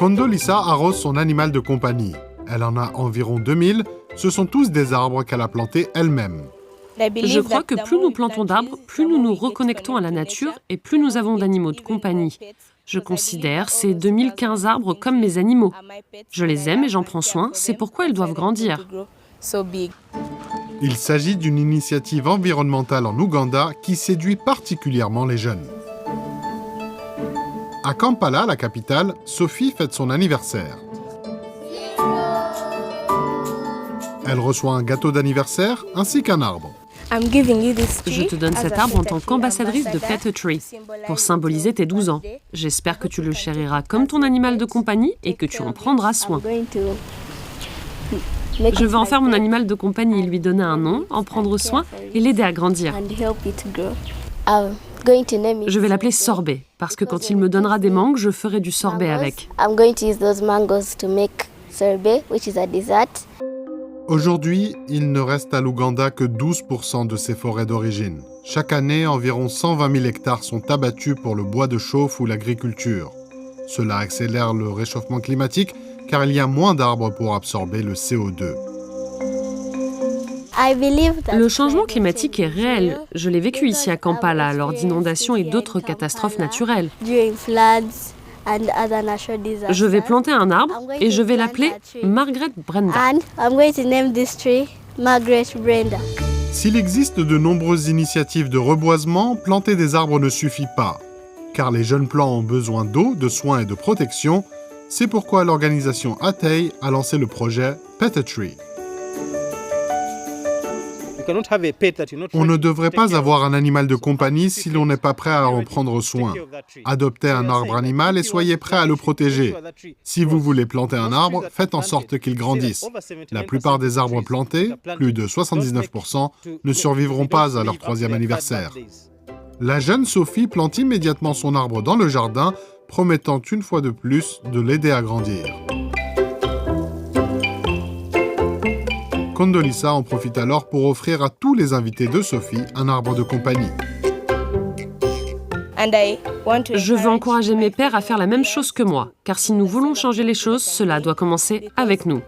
Condoleezza arrose son animal de compagnie. Elle en a environ 2000. Ce sont tous des arbres qu'elle a plantés elle-même. Je crois que plus nous plantons d'arbres, plus nous nous reconnectons à la nature et plus nous avons d'animaux de compagnie. Je considère ces 2015 arbres comme mes animaux. Je les aime et j'en prends soin, c'est pourquoi ils doivent grandir. Il s'agit d'une initiative environnementale en Ouganda qui séduit particulièrement les jeunes. À Kampala, la capitale, Sophie fête son anniversaire. Elle reçoit un gâteau d'anniversaire ainsi qu'un arbre. Je te donne cet arbre en tant qu'ambassadrice de Pet a Tree, pour symboliser tes 12 ans. J'espère que tu le chériras comme ton animal de compagnie et que tu en prendras soin. Je veux en faire mon animal de compagnie, lui donner un nom, en prendre soin et l'aider à grandir. Je vais l'appeler Sorbet, parce que quand il me donnera des mangues, je ferai du sorbet avec. Aujourd'hui, il ne reste à l'Ouganda que 12% de ses forêts d'origine. Chaque année, environ 120 000 hectares sont abattus pour le bois de chauffe ou l'agriculture. Cela accélère le réchauffement climatique car il y a moins d'arbres pour absorber le CO2. Le changement climatique est réel. Je l'ai vécu ici à Kampala lors d'inondations et d'autres catastrophes naturelles. Je vais planter un arbre et je vais l'appeler Margaret Brenda. S'il existe de nombreuses initiatives de reboisement, planter des arbres ne suffit pas. Car les jeunes plants ont besoin d'eau, de soins et de protection. C'est pourquoi l'organisation Atei a lancé le projet Pet a Tree. On ne devrait pas avoir un animal de compagnie si l'on n'est pas prêt à en prendre soin. Adoptez un arbre animal et soyez prêt à le protéger. Si vous voulez planter un arbre, faites en sorte qu'il grandisse. La plupart des arbres plantés, plus de 79%, ne survivront pas à leur 3e anniversaire. La jeune Sophie plante immédiatement son arbre dans le jardin, promettant une fois de plus de l'aider à grandir. Condoleezza en profite alors pour offrir à tous les invités de Sophie un arbre de compagnie. Je veux encourager mes pairs à faire la même chose que moi, car si nous voulons changer les choses, cela doit commencer avec nous.